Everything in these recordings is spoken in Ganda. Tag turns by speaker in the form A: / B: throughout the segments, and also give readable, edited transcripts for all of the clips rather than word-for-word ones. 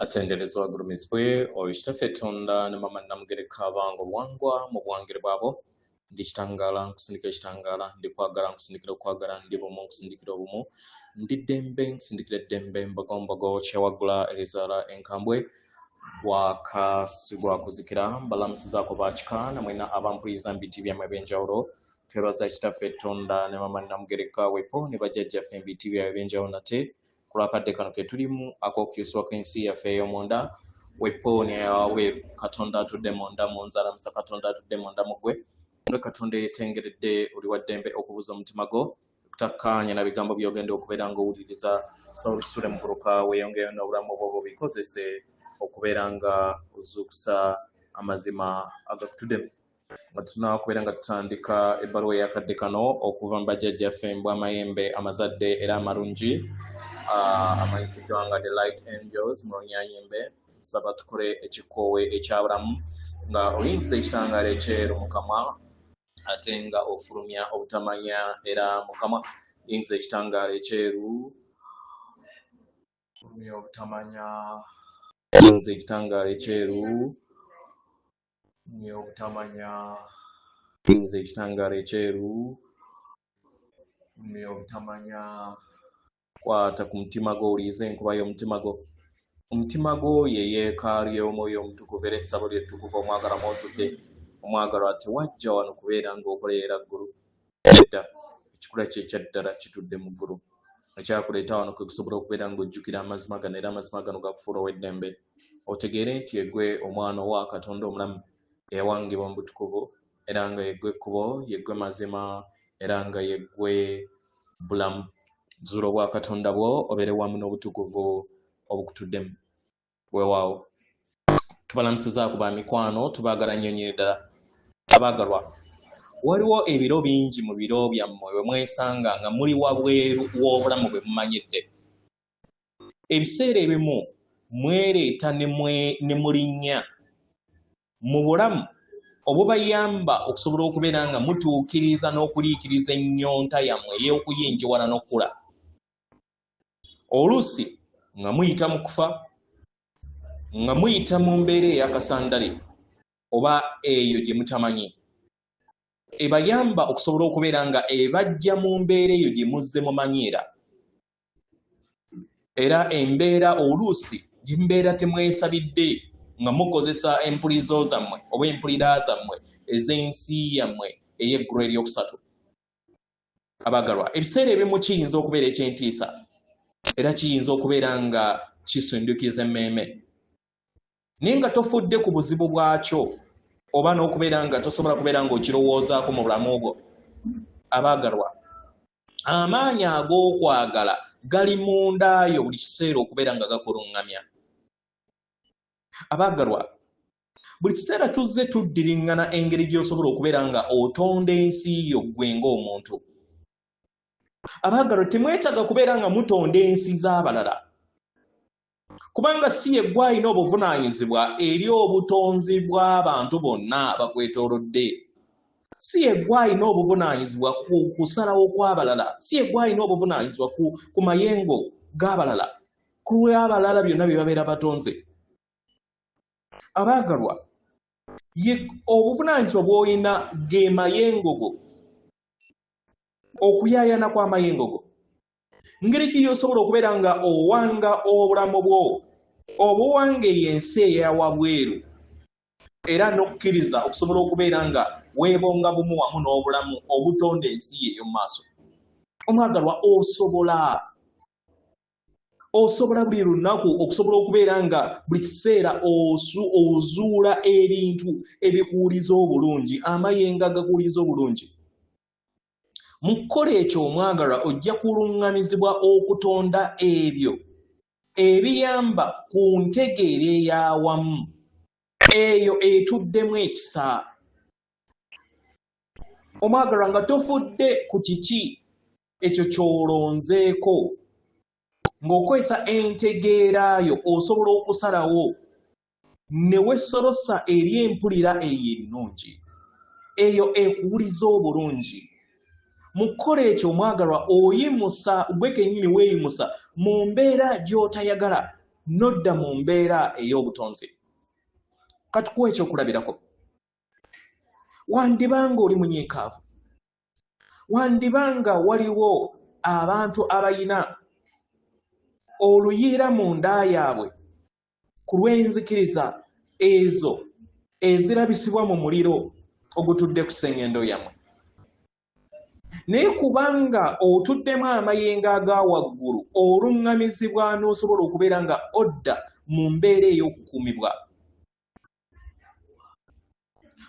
A: atenderezwa gurumizwe oishitafetonda ne mama namugereka bango bwangwa mu bwangire bwabo ndikitangala nkusindika ekitangala ndikwagala nkusindikira okwagala ndi bumu nkusindikira obumu ndi dembe nkusindikira dembe mbagombago kyewagula erizala enkambwe wakasigwa kuzikira mbalamusizaako bakika namwena abampuliza mbiti byamwe ebyenjawulo twebaza kitafetonda ne mama namugereka wepo ne bajjajjaffe mbiti byabwe ebyenjawulo nate kulakadde kano ke tulimu ak'okukyusibwa kw'ensi yaffe ey'omunda wepooni awe katonda atudde munda mu nzala musa katonda atudde munda mu ggwe ne katonda yeetengeredde oli wa ddembe okubuza omutima gwo okutakkaanya na bigambo by'ogenda okubeera ng'owuliriza so olusule mu buruka weeyongeyo n'obulamu bwo bubikozese okubeera nga ozuukusa amazima agakutuddemu nga tunakubeera nga tutandika ebbaluwa eyakadde kano okuva mu bajjajjaffe mbwa amayembe amazadde era amalungi amanyikiddwa nga the light angels mulonyanyembe nsaba tukole ekikoowe ekyabulamu nga oyinza ekitangaala ekyeru mukama ate nga ofulumya obutamanya era mukama yinza ekitangaala ekyeru fulumya obutamanya yinza ekitangaala ekyeru fulumya obutamanya yinza ekitangaala ekyeru fulumya obutamanya kwata ku mutima gwo oliize enkuba y'omutima gwo omutima gwo ye yeekaalu y'omwoyo omutukuvu era essabo lyettukuvu omwagala mwotudde omwagalwa tewajja wano kubeera ng'okolerera ggulu edda ekikula kye ekyaddala kitudde mu ggulu ekyakuleeta wano kwe kusobola okubeera ng'ojjukira amazima gano era amazima gano gakufuula ow'eddembe otegeere nti yeggwe omwana owa katonda omulamu eyawangibwa mu butukuvu era nga yeggwe ekkubo yeggwe mazima era nga yeggwe bulamu zuula obwa katonda bwo obeere wamu n'obutukuvu obukutuddemu weewaawo tubalamusiza ku ba mikwano tubaagala nnyonyere ddala abaagalwa waliwo ebiro bingi mu biro byammwe bwe mwesanga nga muli wabweru w'obulamu bwe mumanyidde ebiseera ebimu mwereeta ne mulinnya mu bulamu obubayamba okusobola okubeera nga mutuukiriza n'okuliikiriza ennyonta yammwe ey'okuyingiwala n'okkula oluusi nga muyita mu kufa nga muyita mu mbeera ey'akasandale oba eyo gye mutamanyi ebayamba okusobola okubeera nga ebajja mu mbeera eyo gye muzze mumanyiira era embeera oluusi gye mbeera temwesabidde nga mukozesa empulizo zammwe oba empulira zammwe ez'ensi yammwe ey'eggulu eryokusatu abaagalwa ebiseera ebimu kiyinza okubeera eky'entiisa era kiyinza okubeera nga kisindukiza emmeeme naye nga tofudde ku buzibu bwakyo oba n'okubeera nga tosobola kubeera ng'okirowoozaako mu bulamu bwo abaagalwa amaanyi ag'okwagala gali mundaayo buli kiseera okubeera nga gakuluŋŋamya abaagalwa buli kiseera tuzze tuddiriŋŋana engeri gy'osobola okubeera nga otonda ensi yo ggwe ng'omuntu abaagalwa temwetaaga kubeera nga mutonda ensi z'abalala kubanga si yeggwe alina obuvunaanyizibwa eri obutonzi bw'abantu bonna abakwetoolodde si yeggwe alina obuvunaanyizibwa ku kusalawo kw'abalala si yeggwe alina obuvunaanyizibwa ku mayengo g'abalala ku abalala byonna bye babeera batonze abaagalwa obuvunaanyizibwa bw'olina ge mayengo go okuyaayana kw'amayengo go ngeri ki osobola okubeera nga owanga obulamu bwo obuwanga ensi eyawabweru era n'okukkiriza okusobola okubeera nga weebonga bumu wamu n'obulamu obutonda ensi ye ey'omu maaso omwagalwa osobola buli lunaku okusobola okubeera nga buli kiseera ozuula ebintu ebikuwuliza obulungi amayengo agakuwuliza obulungi mu kukola ekyo omwagalwa ojja kuluŋŋamizibwa okutonda ebyo ebiyamba ku ntegeera ey'awamu eyo etuddemu ekisa omwagalwa nga tofudde ku kiki ekyo ky'olonzeeko ng'okozesa entegeera yo osobola okusalawo ne wesolosa eri empulira eyo ennungi eyo ekuwuliza obulungi mu kukola ekyo omwagalwa oyimusa gwe kennyini weeyimusa mu mbeera gy'otayagala nodda mu mbeera ey'obutonzi. Katukuwa ekyokulabirako. Wandibanga oli munyiikaavu, wandibanga waliwo abantu abayina oluyiira mu nda yaabwe ku lw'enzikiriza ezo ezirabisibwa mu muliro ogutudde ku sseŋŋendo yammwe. Naye kubanga otuddemu amayengo aga waggulu oluŋŋamizibwa n'osobola okubeera nga odda mu mbeera ey'okukuumibwa.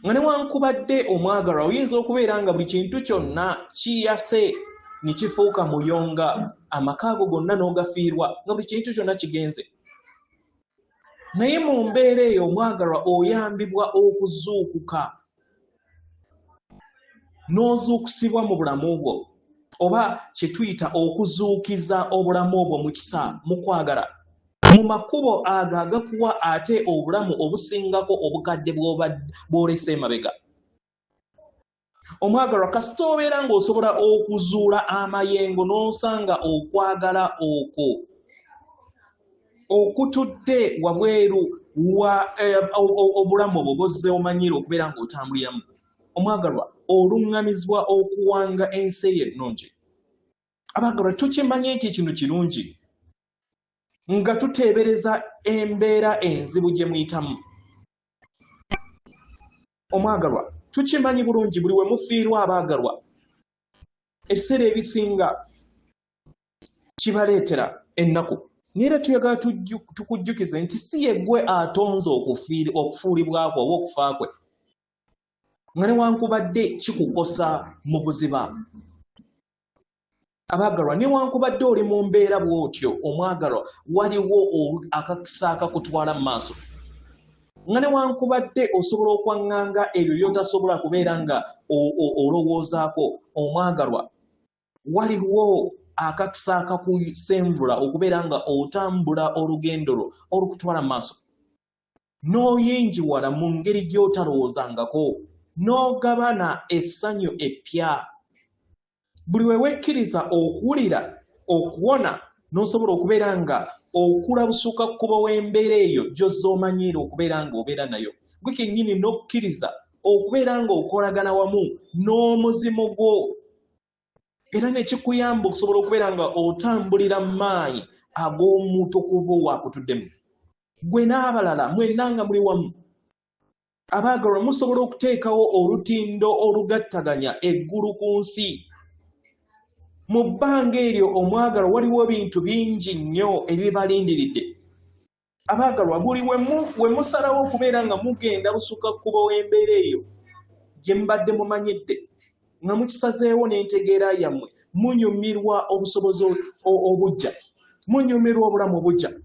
A: Nga newankubadde omwagalwa oyinza okubeera nga buli kintu kyonna kiyase ne kifuuka muyonga, amaka ago gonna n'ogafiirwa nga buli kintu kyonna kigenze. Naye mu mbeera eyo omwagalwa oyambibwa okuzuukuka n'ozuukusibwa mu bulamu bwo, oba kye tuyita okuzuukiza obulamu obwo mu kisa, mu kwagala, mu makubo ago agakuwa ate obulamu obusingako obukadde bw'olese emabega. Omwagalwa kasita obeera ng'osobola okuzuula amayengo n'osanga okwagala okwo okutudde wabweru obulamu obwo bw'ozze omanyira okubeera ng'otambuliramu, omwagalwa oluŋŋamizibwa okuwanga ensi eyo ennungi. Abaagalwa tukimanye nti kino kirungi nga tuteebereza embeera enzibu gye muyitamu. Omwagalwa tukimanyi bulungi buli we mufiirwa abaagalwa, ebiseera ebisinga kibaleetera ennaku. Naye era tuyagala tukujjukize nti si ye ggwe atonze okufuulibwako oba okufa kwe, nga newankubadde kikukosa mu buziba. Abaagalwa newankubadde oli mu mbeera bw'otyo omwagalwa, waliwo akakisa akakutwala mu maaso. Nga newankubadde osobola okwaŋŋanga ebyo by'otasobola kubeera nga olowoozaako, omwagalwa waliwo akakisa akakusemvula okubeera nga otambula olugendo lwo olukutwala mu maaso, n'oyingiwala mu ngeri gy'otalowoozangako, n'ogabana essanyu eppya. Buli we wekkiriza okuwulira, okuwona, n'osobola okubeera nga okula busukakkubo w'embeera eyo gy'ozze omanyiira okubeera nga obeera nayo, gwe kennyini n'okkiriza okubeera ng'okolagana wamu n'omuzimu gwo, era ne kikuyamba okusobola okubeera nga otambulira mu maanyi ag'omutukuvu waakutuddemu. Gwe n'abalala mwenna nga muli wamu, abaagalwa musobola okuteekawo olutindo olugattaganya eggulu ku nsi. Mu bbanga eryo omwagalwa waliwo bintu bingi nnyo ebibalindiridde. Abaagalwa buli we musalawo okubeera nga mugenda busukakkubo w'embeera eyo gye mubadde mumanyidde, nga mukisazeewo n'entegeera yammwe, munyumirwa obusobozi obujja, munyumirwa obulamu obujja.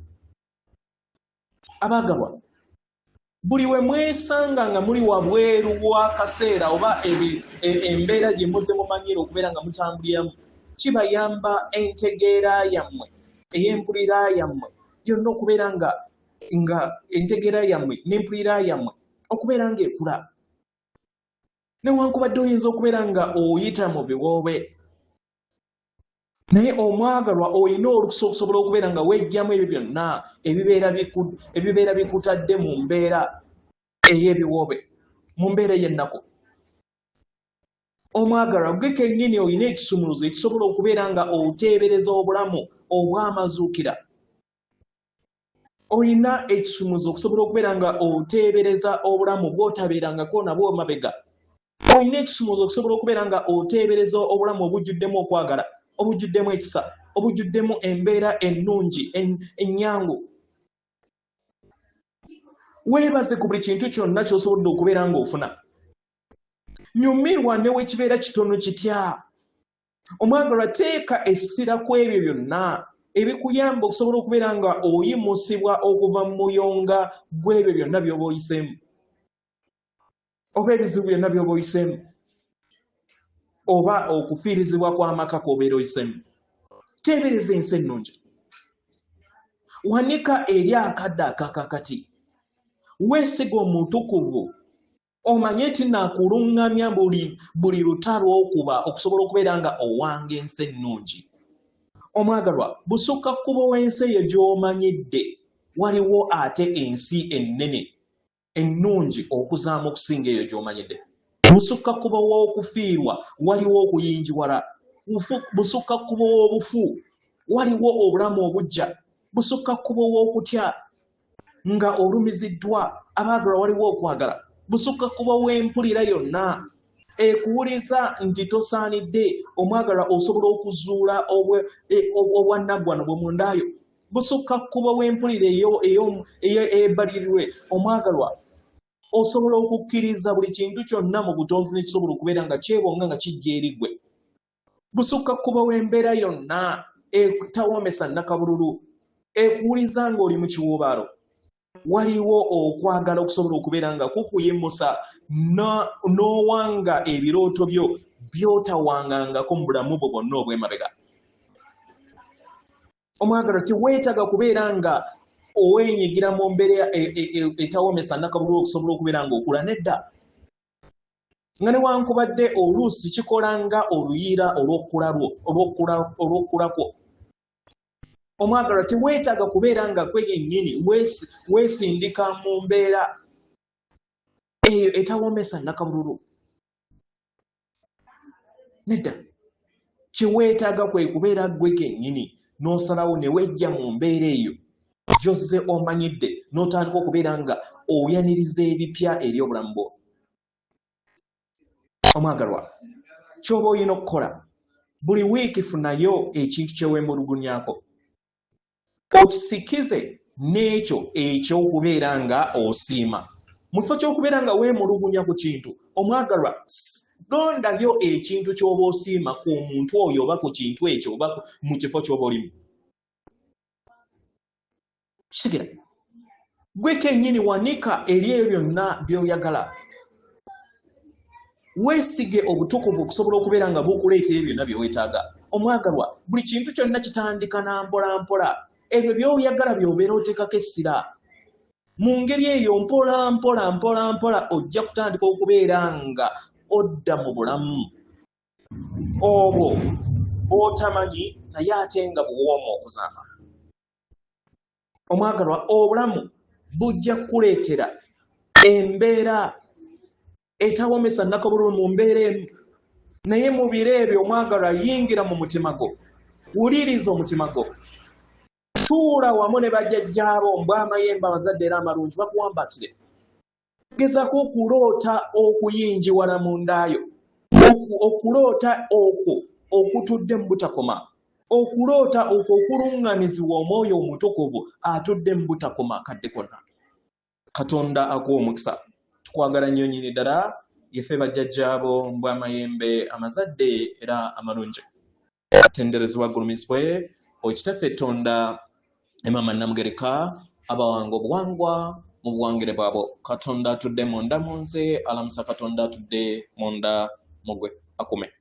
A: Abaagalwa buli we mwesanga nga muli wabweru w'akaseera oba embeera gye muzze mumanyiira okubeera nga mutambuliramu, kibayamba entegeera yammwe ey'empulira yammwe yonna okubeera nga entegeera yammwe n'empulira yammwe okubeera ng'ekula. Newankubadde oyinza okubeera nga oyita mu biwoobe, naye omwagalwa olina olukusa okusobola okubeera nga wejjamu ebyo byonna ebibeera bikutadde mu mbeera ey'ebiwoobe, mu mbeera ey'ennaku. Omwagalwa gwe kennyini olina ekisumuluzo ekisobola okubeera nga oteebereza obulamu obw'amazuukira. Olina ekisumuluzo okusobola okubeera nga oteebereza obulamu bw'otabeerangako nabwo mabega. Olina ekisumuluzo okusobola okubeera nga oteebereza obulamu obujjuddemu okwagala, obujjuddemu ekisa, obujjuddemu embeera ennungi ennyangu. Weebaze ku buli kintu kyonna ky'osobodde okubeera ng'ofuna. Nyumirwa ne wekibeera kitono kitya. Omwagalwa teeka essira ku ebyo byonna ebikuyamba okusobola okubeera nga oyimusibwa okuva mu muyonga gw'ebyo byonna by'oba oyiseemu, oba ebizibu byonna by'oba oyiseemu, oba okufiirizibwa kw'amaka k'obeera oyiseemu. Teebereza ensi ennungi. Wanika eri akadde akakakati. Weesiga omutukuvu. Omanye nti naakuluŋŋamya buli lutalo okuba okusobola okubeera nga owanga ensi ennungi. Omwagalwa busukakkubo w'ensi eyo gy'omanyidde waliwo ate ensi ennene ennungi okuzaamu okusinga eyo gy'omanyidde. Busukkakubo w'okufiirwa waliwo okuyinjiwala. Busukkakubo w'obufu waliwo obulamu obujja. Busukkakubo w'okutya nga olumiziddwa abaagalwa waliwo okwagala. Busukkakubo w'empulira yonna ekuwuliza nti tosaanidde omwagalwa osobola okuzuula obwannaggwano bwe mundaayo. Busukkakubo w'empulira eyebbalirirwe omwagalwa osobola okukkiriza buli kintu kyonna mu butonzi nekisobola okubeera nga kyebonga nga kijja eri ggwe. Busukkakubo w'embeera yonna etawoomesa nnakabululu ekuwuliza ng'oli mu kiwuubaalo. Waliwo okwagala okusobola okubeera nga kukuyimusa n'owanga ebirooto byo by'otawangangako mu bulamu bwo bwonna obw'emabega. Omwagalwa teweetaaga kubeera nga oweenyigira mu mbeera etawoomesa nnakabululu okusobola okubeera ng'okula nedda. Nga newankubadde oluusi kikola nga oluyiira olw'okula kwo. Omwagalwa teweetaaga kubeera nga kweyennyini weesindika mu mbeera eyo etawoomesa nnakabululu. Nedda. Kiweetaaga kwe kubeera ggwe kennyini n'osalawo ne wejja mu mbeera eyo gy'ozze omanyidde n'otandika okubeera nga oyaniriza ebipya eri obulamu bwo. Omwagalwa, ky'oba olina okukola buli wiiki funayo ekintu kyeweemulugunyako. Okisikize n'ekyo eky'okubeera nga osiima. Mu kifo ky'okubeera nga weemulugunya ku kintu, omwagalwa londayo ekintu ky'oba osiima ku muntu oyo oba ku kintu ekyo oba mu kifo ky'oba olimu. Kisigira gwe kennyini wanika eri ebyo byonna by'oyagala. Weesige obutukuvu okusobola okubeera nga bukuleetera ebyo byonna bye weetaaga. Omwagalwa, buli kintu kyonna kitandika na mpola mpola. Ebyo by'oyagala by'obeera oteekako essira. Mu ngeri eyo mpola mpola ojja kutandika okubeera nga odda mu bulamu obwo bw'otamanyi naye ate nga buwooma okuzaama. Omwagalwa, obulamu bujja kukuleetera embeera etawoomesa nnakabululu mu mbeera emu. Naye mu biro ebyo omwagalwa yingira mu mutima gwo. Wuliriza omutima gwo. Tuula wamu ne bajjajjaabo mbw'amayembe amazadde era amalungi bakuwambatire. Gezaako okuloota okuyinjiwala mu ndaayo. Okuloota okwo okutudde mu butakoma. Okuloota okwo okuluŋŋamizibwa omwoyo omutukuvu atudde mu butakoma kadde konna. Katonda akuwa omukisa. Tukwagala nnyo nnyini ddala yeffe bajjajjaabo mbw'amayembe amazadde era amalungi. Atenderezebwa agulumizibwe Okitaffe Tonda ne Maama Namugereka abawanga obuwangwa mu buwangire bwabo. Katonda atudde munda mu nze, alamusa Katonda atudde munda mu gwe. Akume.